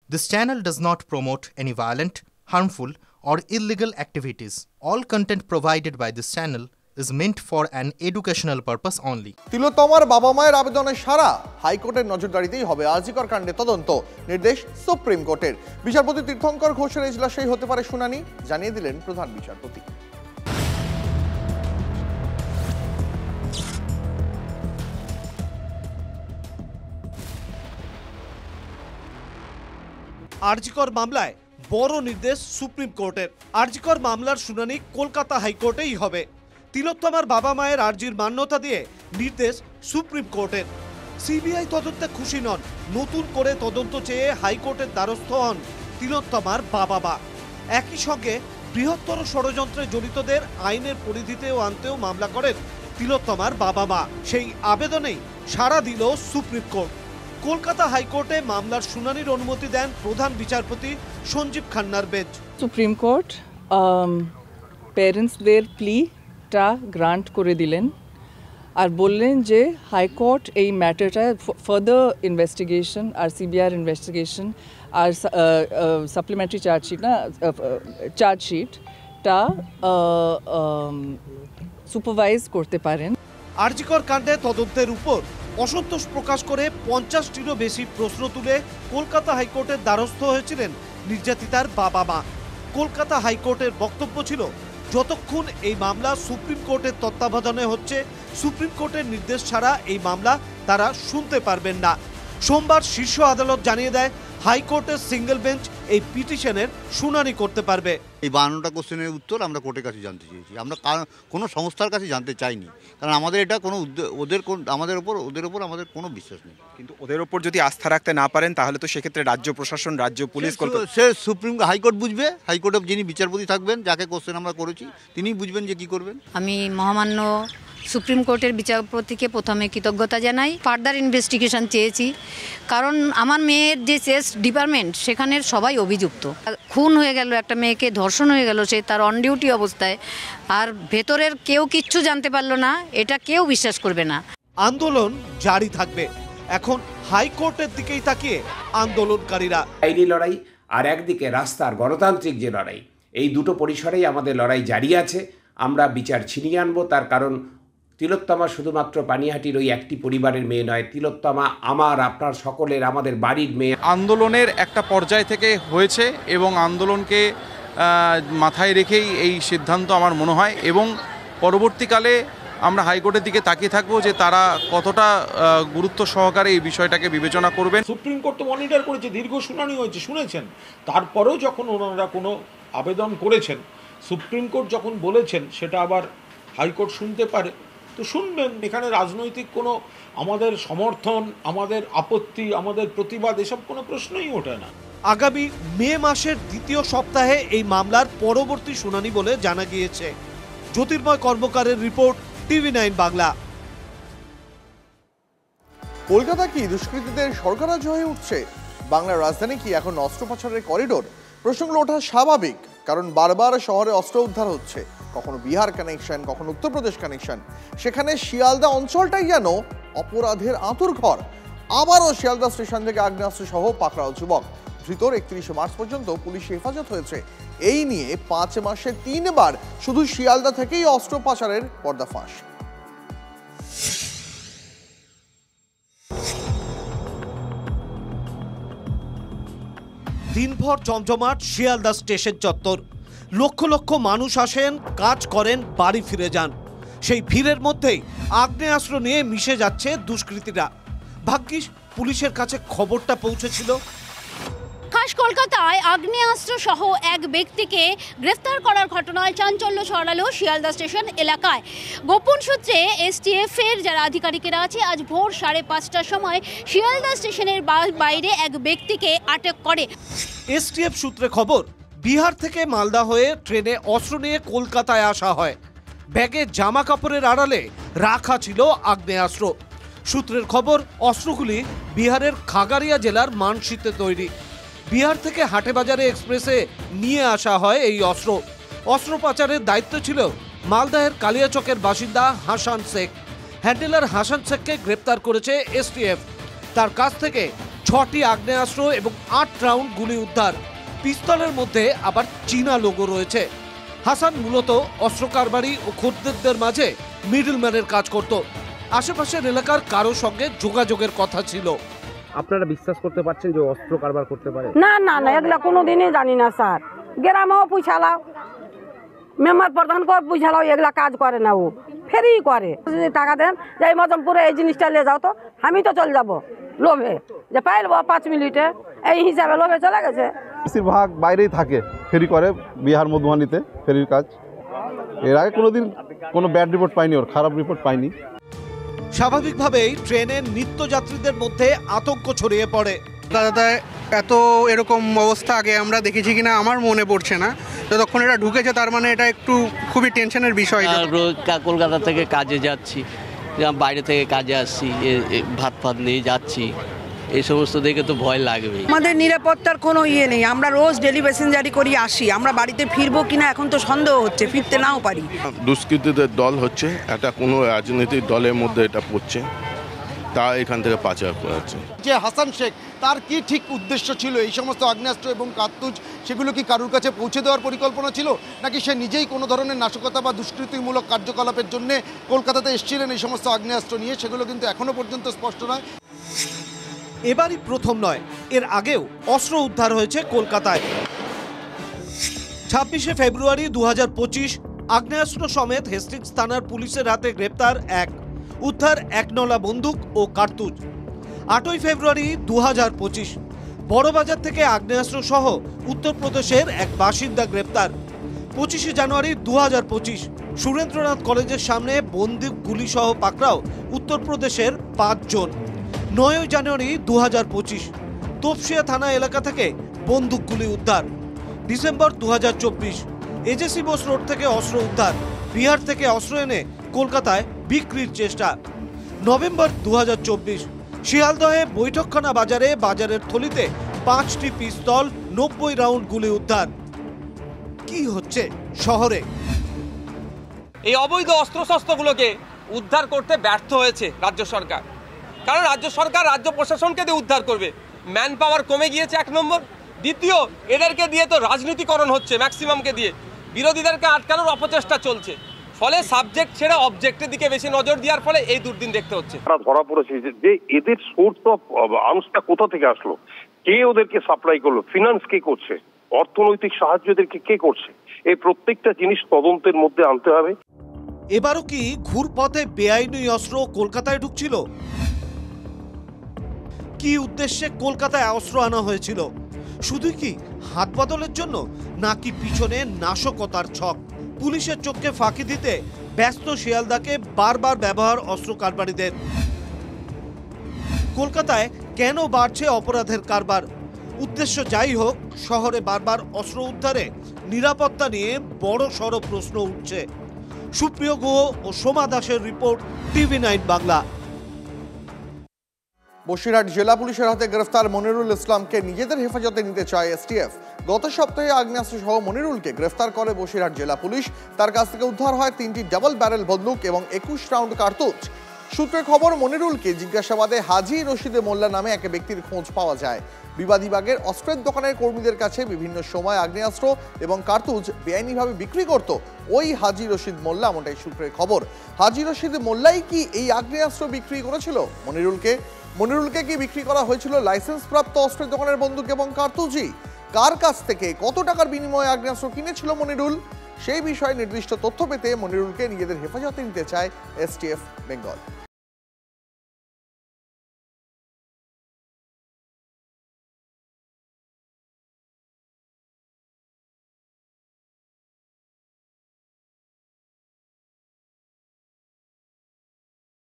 This channel does not promote any violent, harmful, or illegal activities. All content provided by this channel is meant for an educational purpose only. তিলোত্তমার বাবা মায়ের আবেদনে সাড়া, হাইকোর্টের নজরদারিতেই হবে আরজিকর কাণ্ডে তদন্ত, নির্দেশ সুপ্রিম কোর্টের। বিচারপতি তীর্থঙ্কর ঘোষের এজলাসেই হতে পারে শুনানি, জানিয়ে দিলেন প্রধান বিচারপতি। আরজিকর মামলায় বড় নির্দেশ সুপ্রিম কোর্টের। আরজিকর মামলার শুনানি কলকাতা হাইকোর্টেই হবে। তিলোত্তমার বাবা মায়ের আর্জির মান্যতা দিয়ে নির্দেশ সুপ্রিম কোর্টের। সিবিআই তদন্তে খুশি নন, নতুন করে তদন্ত চেয়ে হাইকোর্টের দ্বারস্থ হন তিলোত্তমার বাবা মা। একই সঙ্গে বৃহত্তর ষড়যন্ত্রে জড়িতদের আইনের পরিধিতেও আনতেও মামলা করেন তিলোত্তমার বাবা মা। সেই আবেদনেই সাড়া দিল সুপ্রিম কোর্ট। কলকাতা হাইকোর্টে মামলার শুনানির অনুমতি দেন প্রধান বিচারপতি সঞ্জীব খান্নার বেঞ্চ। সুপ্রিম কোর্ট প্যারেন্টসদের প্লিটা গ্রান্ট করে দিলেন আর বললেন যে হাইকোর্ট এই ম্যাটারটা ফার্দার ইনভেস্টিগেশন আর সিবিআই ইনভেস্টিগেশন আর সাপ্লিমেন্টারি চার্জশিটটা সুপারভাইজ করতে পারেন। আরজিকর কাণ্ডে তদন্তের উপর অসন্তোষ প্রকাশ করে 50টিরও বেশি প্রশ্ন তুলে কলকাতা হাইকোর্টের দ্বারস্থ হয়েছিলেন নির্যাতিতার বাবা মা। কলকাতা হাইকোর্টের বক্তব্য ছিল, যতক্ষণ এই মামলা সুপ্রিম কোর্টের তত্ত্বাবধানে হচ্ছে, সুপ্রিম কোর্টের নির্দেশ ছাড়া এই মামলা তারা শুনতে পারবেন না। সোমবার শীর্ষ আদালত জানিয়ে দেয় হাইকোর্টের সিঙ্গেল বেঞ্চ এই পিটিশনের শুনানি করতে পারবে। এই 52টা কোশ্চেনের উত্তর আমরা কোর্টের কাছে জানতে চেয়েছি, আমরা কোনো সংস্থার কাছে জানতে চাইনি, কারণ আমাদের এটা কোনো ওদের ওপর আমাদের কোনো বিশ্বাস নেই। কিন্তু ওদের ওপর যদি আস্থা রাখতে না পারেন তাহলে তো সেক্ষেত্রে রাজ্য প্রশাসন, রাজ্য পুলিশ, সে সুপ্রিম হাইকোর্ট বুঝবে। হাইকোর্টে যিনি বিচারপতি থাকবেন, যাকে কোশ্চেন আমরা করেছি, তিনিই বুঝবেন যে কি করবেন। আমি মহামান্য সুপ্রিম কোর্টের বিচারপতিকে প্রথমে কৃতজ্ঞতা জানাই। ফার্দার ইনভেস্টিগেশন চেয়েছি, কারণ আমার মেয়ের যে চেস্ট ডিপার্টমেন্ট সেখানের সবাই অভিযুক্ত। খুন হয়ে গেল, একটা মেয়েকে ধর্ষণ হয়ে গেল, সে তার অন ডিউটি অবস্থায়, আর ভেতরের কেউ কিচ্ছু জানতে পারলো না, এটা কেউ বিশ্বাস করবে না। আন্দোলন জারি থাকবে। এখন হাইকোর্টের দিকেই তাকিয়ে আন্দোলনকারীরা। আইনি লড়াই আর একদিকে রাস্তার গণতান্ত্রিক যে লড়াই, এই দুটো পরিসরেই আমাদের লড়াই জারি আছে। আমরা বিচার ছিনিয়ে আনবো, তার কারণ তিলোত্তমা শুধুমাত্র পানিহাটির ওই একটি পরিবারের মেয়ে নয়, তিলোত্তমা আমার, আপনার, সকলের, আমাদের বাড়ির মেয়ে। আন্দোলনের একটা পর্যায় থেকে হয়েছে এবং আন্দোলনকে মাথায় রেখেই এই সিদ্ধান্ত আমার মনে হয়, এবং পরবর্তীকালে আমরা হাইকোর্টের দিকে তাকিয়ে থাকবো যে তারা কতটা গুরুত্ব সহকারে এই বিষয়টাকে বিবেচনা করবেন। সুপ্রিম কোর্ট তো মনিটর করেছে, দীর্ঘ শুনানি হয়েছে, শুনেছেন। তারপরেও যখন ওনারা কোনো আবেদন করেছেন, সুপ্রিম কোর্ট যখন বলেছেন সেটা আবার হাইকোর্ট শুনতে পারে, তো শুনবেন। এখানে রাজনৈতিক কোনো আমাদের সমর্থন, আমাদের আপত্তি, আমাদের প্রতিবাদ, এসব কোনো প্রশ্নই ওঠে না। আগামী মে মাসের দ্বিতীয় সপ্তাহে এই মামলার পরবর্তী শুনানি বলে জানা গিয়েছে। জ্যোতির্ময় কর্মকারের রিপোর্ট, TV9 বাংলা। কলকাতা কি দুষ্কৃতীদের স্বর্গরাজ্য হয়ে উঠছে? বাংলার রাজধানী কি এখন অস্ত্র পাচারের করিডোর? প্রশ্নগুলো ওঠা স্বাভাবিক, কারণ বারবার শহরে অস্ত্র উদ্ধার হচ্ছে, কখনো বিহার কানেকশন, কখনো উত্তরপ্রদেশ কানেকশন। সেখানে শিয়ালদা অঞ্চলটাই যেন অপরাধের আঁতুড়ঘর। আবারও শিয়ালদা স্টেশন থেকে আগ্নেয়াস্ত্র সহ পাকড়াও যুবক। ধৃতর 31 মার্চ পর্যন্ত পুলিশে হেফাজত হয়েছে। এই নিয়ে 5 মাসে 3 বার শুধু শিয়ালদা থেকেই অস্ত্র পাচারের পর্দাফাঁস। দিনভর জমজমাট শিয়ালদা স্টেশন চত্বর। লক্ষ লক্ষ মানুষ আসেন, কাজ করেন, বাড়ি ফিরে যান। সেই ভিড়ের মধ্যেই আগ্নেয়াস্ত্র নিয়ে মিশে যাচ্ছে দুষ্কৃতীরা। ভাগ্যিস পুলিশের কাছে খবরটা পৌঁছেছিল। খাস কলকাতায় আগ্নেয়াস্ত্র সহ এক ব্যক্তিকে গ্রেফতার করার ঘটনায় চাঞ্চল্য ছড়ালো শিয়ালদা স্টেশন এলাকায়। গোপন সূত্রে STF এর যারা আধিকারিকেরা আছে আজ ভোর 5:30টার সময় শিয়ালদা স্টেশনের বাইরে এক ব্যক্তিকে আটক করে। STF সূত্রে খবর, বিহার থেকে মালদা হয়ে ট্রেনে অস্ত্র নিয়ে কলকাতায় আসা হয়। ব্যাগে জামা কাপড়ের আড়ালে রাখা ছিল আগ্নেয়াস্ত্র। সূত্রের খবর, অস্ত্রগুলি বিহারের খাগাড়িয়া জেলার মানসিতে তৈরি। বিহার থেকে হাটেবাজারে এক্সপ্রেসে নিয়ে আসা হয় এই অস্ত্র। অস্ত্র পাচারের দায়িত্ব ছিল মালদাহের কালিয়াচকের বাসিন্দা হাসান শেখ। হ্যান্ডেলার হাসান শেখকে গ্রেপ্তার করেছে STF। তার কাছ থেকে 6টি আগ্নেয়াস্ত্র এবং 8 রাউন্ড গুলি উদ্ধার। পিস্তলের মধ্যে আবার চীনা লোগো রয়েছে। হাসান মূলত অস্ত্র কারবারি ও খদ্দেরদের মাঝে মিডলম্যানের কাজ করত। আশেপাশের এলাকার কারো সঙ্গে যোগাযোগের কথা ছিল। আপনারা বিশ্বাস করতে পারছেন যে অস্ত্র কারবার করতে পারে? না না না, এগুলা কোনোদিনই জানি না স্যার। গ্রামেও পুছালাও, মেম্বার প্রধানকেও পুছালাও, এগুলা কাজ করে না, ও ফেরি করে। যদি টাকা দেন যে এই মজমপুরে এই জিনিসটা নিয়ে যাও, তো আমি তো চলে যাবো লোভে, যে পাইলবো 5 মিনিটে, এই হিসাবে লোভে চলে গেছে। বেশিরভাগ বাইরেই থাকে, ফেরি করে বিহার মধুবনীতে ফেরির কাজ। এর আগে কোনোদিন কোনো ব্যাড রিপোর্ট পাইনি, ওর খারাপ রিপোর্ট পাইনি। স্বাভাবিকভাবেই ট্রেনের নিত্যযাত্রীদের মধ্যে আতঙ্ক ছড়িয়ে পড়ে। দাদা এত এরকম অবস্থা আগে আমরা দেখেছি কিনা আমার মনে পড়ছে না। যতক্ষণ এটা ঢুকেছে তার মানে এটা একটু খুবই টেনশনের বিষয়। রোজ কলকাতা থেকে কাজে যাচ্ছি, বাইরে থেকে কাজে আসছি, ভাত ফাত নিয়ে যাচ্ছি, এই সমস্ত দেখে তো ভয় লাগবে। আমাদের নিরাপত্তার কোনো ইয়ে নেই, আমরা রোজ ডেলি প্যাসেঞ্জারি করি আসি, আমরা বাড়িতে ফিরবো কিনা এখন তো সন্দেহ হচ্ছে, ফিরতে নাও পারি। দুষ্কৃতীদের দল হচ্ছে, এটা কোনো রাজনৈতিক দলের মধ্যে এটা পড়ছে, তা এখান থেকে পাচার করাচ্ছে। যে হাসান শেখ, তার কি ঠিক উদ্দেশ্য ছিল? এই সমস্ত আগ্নেয়াস্ত্র এবং কার্তুজ সেগুলো কি কারুর কাছে পৌঁছে দেওয়ার পরিকল্পনা ছিল, নাকি সে নিজেই কোনো ধরনের নাশকতা বা দুষ্কৃতিমূলক কার্যকলাপের জন্য কলকাতাতে এসেছিলেন এই সমস্ত আগ্নেয়াস্ত্র নিয়ে? সেগুলো কিন্তু এখনো পর্যন্ত স্পষ্ট নয়। এবারই প্রথম নয়, এর আগেও অস্ত্র উদ্ধার হয়েছে কলকাতায়। 26শে ফেব্রুয়ারি 2025 আগ্নেয়াস্ত্র সমেত হেস্টিংস থানার পুলিশের হাতে গ্রেপ্তার এক, উদ্ধার 1 নলা বন্দুক ও কার্তুজ। 8ই ফেব্রুয়ারি 2025 বড়বাজার থেকে আগ্নেয়াস্ত্র সহ উত্তরপ্রদেশের এক বাসিন্দা গ্রেপ্তার। 25শে জানুয়ারি 2025 সুরেন্দ্রনাথ কলেজের সামনে বন্দুক গুলি সহ পাকড়াও উত্তরপ্রদেশের 5 জন। 9ই জানুয়ারি 2025 তোপসিয়া থানা এলাকা থেকে বন্দুকগুলি উদ্ধার। ডিসেম্বর 2024 এজেসি বোস রোড থেকে অস্ত্র উদ্ধার, বিহার থেকে অস্ত্র এনে কলকাতায় বিক্রির চেষ্টা। নভেম্বর 2024 শিয়ালদহে বৈঠকখানা বাজারে বাজারের থলিতে 5টি পিস্তল, 90 রাউন্ড গুলি উদ্ধার। কি হচ্ছে শহরে? এই অবৈধ অস্ত্রশস্ত্রগুলোকে উদ্ধার করতে ব্যর্থ হয়েছে রাজ্য সরকার। কারণ রাজ্য সরকার রাজ্য প্রশাসনকে দিয়ে উদ্ধার করবে, ম্যান পাওয়ার কমে গিয়েছে 1 নম্বর। দ্বিতীয়, এদেরকে দিয়ে তো রাজনীতিকরণ হচ্ছে, ম্যাক্সিমামকে দিয়ে বিরোধীদেরকে আটকানোর অপচেষ্টা চলছে। ফলে সাবজেক্ট ছেড়ে অবজেক্টের দিকে বেশি নজর দেওয়ার ফলে এই দুর্দিন দেখতে হচ্ছে। তারা ধরা পড়েছে যে এদের সোর্স অফ আর্মসটা কোথা থেকে আসলো, কে ওদেরকে সাপ্লাই করলো, ফিনান্স কে করছে, অর্থনৈতিক সাহায্য এদেরকে কে করছে, এই প্রত্যেকটা জিনিস তদন্তের মধ্যে আনতে হবে। এবারও কি ঘুরপথে বেআইনি অস্ত্র কলকাতায় ঢুকছিল? কি উদ্দেশ্যে কলকাতায় অস্ত্র আনা হয়েছিল? শুধু কি হাত বদলের জন্য, নাকি পিছনে নাশকতার ছক? পুলিশের চোখকে ফাঁকি দিতে ব্যস্ত শিয়ালদাকে বারবার ব্যবহার অস্ত্র কারবারিদের। কলকাতায় কেন বাড়ছে অপরাধের কারবার? উদ্দেশ্য যাই হোক, শহরে বারবার অস্ত্র উদ্ধারে নিরাপত্তা নিয়ে বড় সড় প্রশ্ন উঠছে। সুপ্রিয় গুহ ও সোমা দাসের রিপোর্ট, TV9 বাংলা। বসিরহাট জেলা পুলিশের হাতে গ্রেফতার মনিরুল ইসলামকে নিজেদের হেফাজতে নিতে চায় STF। গত সপ্তাহে আগ্নেয়াস্ত্র সহ মনিরুলকে গ্রেফতার করে বসিরহাট জেলা পুলিশ। তার কাছ থেকে উদ্ধার হয় 3টি ডাবল ব্যারেল বন্দুক এবং 21 রাউন্ড কার্তুজ। সূত্রের খবর, মনিরুলকে জিজ্ঞাসাবাদে হাজী রশিদে মোল্লা নামে এক ব্যক্তির খোঁজ পাওয়া যায়। বিবাদীবাগের অস্ত্রের দোকানের কর্মীদের কাছে বিভিন্ন সময় আগ্নেয়াস্ত্র এবং কার্তুজ বেআইনিভাবে বিক্রি করত ওই হাজী রশিদ মোল্লা, এমনটাই সূত্রের খবর। হাজী রশিদ মোল্লাই কি এই আগ্নেয়াস্ত্র বিক্রি করেছিল মনিরুলকে কি বিক্রি করা হয়েছিল লাইসেন্স প্রাপ্ত অস্ত্রের দোকানের বন্দুক এবং কার্তুজই? কার কাছ থেকে কত টাকার বিনিময়ে আগ্নেয়াস্ত্র কিনেছিল মনিরুল? সেই বিষয়ে নির্দিষ্ট তথ্য পেতে মনিরুলকে নিজেদের হেফাজতে নিতে চায় STF বেঙ্গল।